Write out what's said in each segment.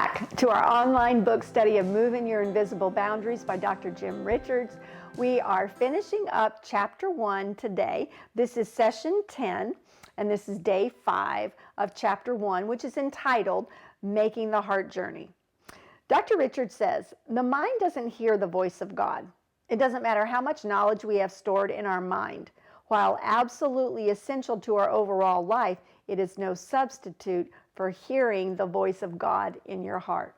back to our online book study of Moving Your Invisible Boundaries by Dr. Jim Richards. We are finishing up chapter 1 today. This is session 10, and this is day 5 of chapter 1, which is entitled Making the Heart Journey. Dr. Richards says, the mind doesn't hear the voice of God. It doesn't matter how much knowledge we have stored in our mind. While absolutely essential to our overall life, it is no substitute for hearing the voice of God in your heart.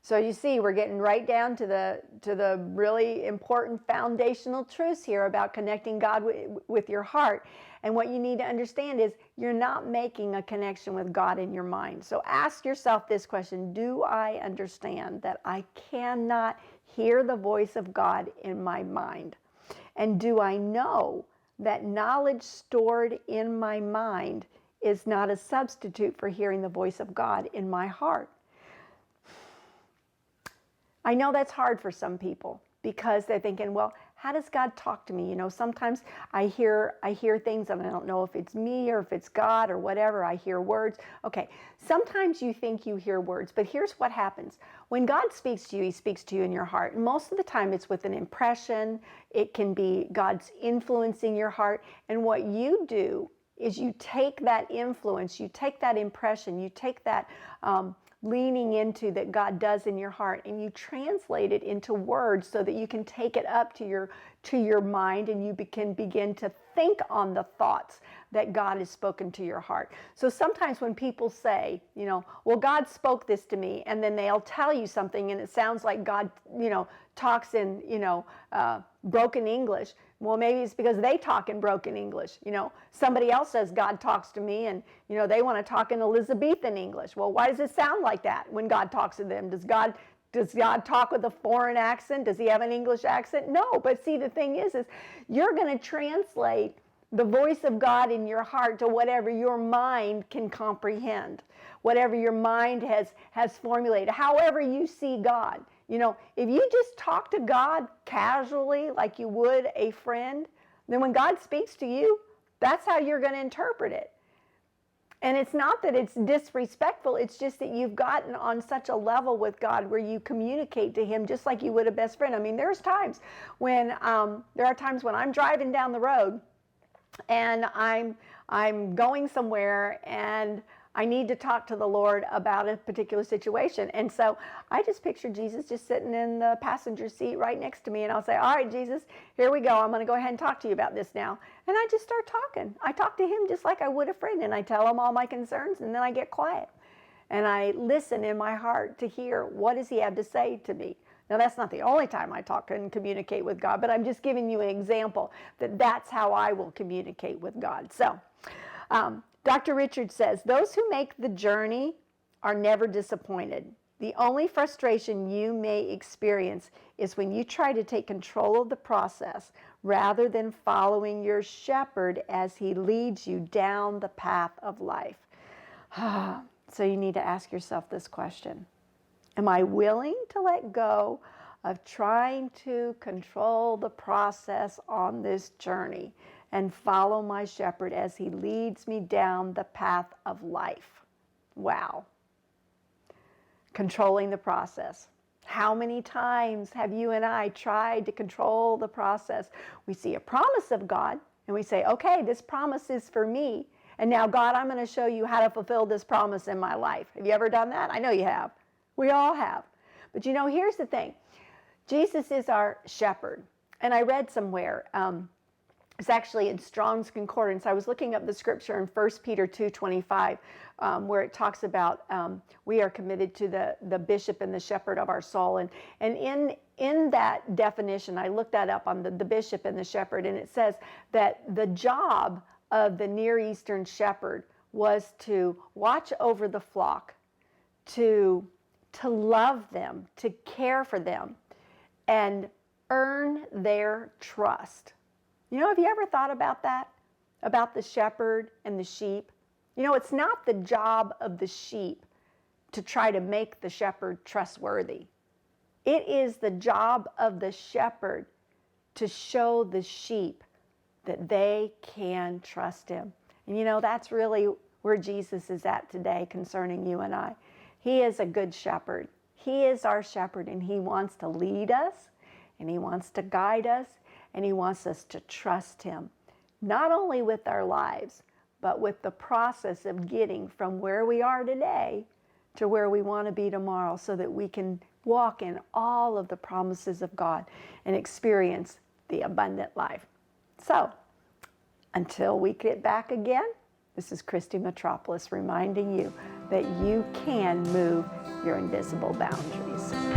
So you see, we're getting right down to the really important foundational truths here about connecting God with your heart. And what you need to understand is you're not making a connection with God in your mind. So ask yourself this question: do I understand that I cannot hear the voice of God in my mind? And do I know that knowledge stored in my mind is not a substitute for hearing the voice of God in my heart? I know that's hard for some people because they're thinking, well, how does God talk to me? You know, sometimes I hear things and I don't know if it's me or if it's God or whatever. I hear words. Okay, sometimes you think you hear words, but here's what happens. When God speaks to you, he speaks to you in your heart. And most of the time it's with an impression. It can be God's influencing your heart. And what you do is you take that influence, you take that impression, you take that leaning into that God does in your heart, and you translate it into words so that you can take it up to your mind, and you can begin to think on the thoughts that God has spoken to your heart. So sometimes when people say, you know, well, God spoke this to me, and then they'll tell you something and it sounds like God, you know, talks in, broken English. Well, maybe it's because they talk in broken English. You know, somebody else says God talks to me, and they want to talk in Elizabethan English. Well, why does it sound like that when God talks to them? Does God talk with a foreign accent? Does he have an English accent? No. But see, the thing is you're going to translate the voice of God in your heart to whatever your mind can comprehend, whatever your mind has formulated, however you see God. You know, if you just talk to God casually like you would a friend, then when God speaks to you, that's how you're going to interpret it. And it's not that it's disrespectful, it's just that you've gotten on such a level with God where you communicate to him just like you would a best friend. I mean, there are times when I'm driving down the road and I'm going somewhere and I need to talk to the Lord about a particular situation. And so I just picture Jesus just sitting in the passenger seat right next to me, and I'll say, all right, Jesus, here we go. I'm going to go ahead and talk to you about this now. And I just start talking. I talk to him just like I would a friend, and I tell him all my concerns, and then I get quiet. And I listen in my heart to hear, what does he have to say to me? Now, that's not the only time I talk and communicate with God, but I'm just giving you an example that that's how I will communicate with God. So, Dr. Richards says, those who make the journey are never disappointed. The only frustration you may experience is when you try to take control of the process rather than following your shepherd as he leads you down the path of life. So you need to ask yourself this question: am I willing to let go of trying to control the process on this journey and follow my shepherd as he leads me down the path of life? Wow. Controlling the process. How many times have you and I tried to control the process? We see a promise of God and we say, okay, this promise is for me. And now, God, I'm going to show you how to fulfill this promise in my life. Have you ever done that? I know you have. We all have. But here's the thing. Jesus is our shepherd. And I read somewhere, it's actually in Strong's Concordance. I was looking up the scripture in 1 Peter 2:25, where it talks about we are committed to the bishop and the shepherd of our soul. And in that definition, I looked that up on the bishop and the shepherd, and it says that the job of the Near Eastern shepherd was to watch over the flock, to love them, to care for them, and earn their trust. Have you ever thought about that? About the shepherd and the sheep? It's not the job of the sheep to try to make the shepherd trustworthy. It is the job of the shepherd to show the sheep that they can trust him. And that's really where Jesus is at today concerning you and I. He is a good shepherd. He is our shepherd, and he wants to lead us, and he wants to guide us, and he wants us to trust him, not only with our lives, but with the process of getting from where we are today to where we want to be tomorrow, so that we can walk in all of the promises of God and experience the abundant life. So, until we get back again, this is Christy Metropolis reminding you that you can move your invisible boundaries.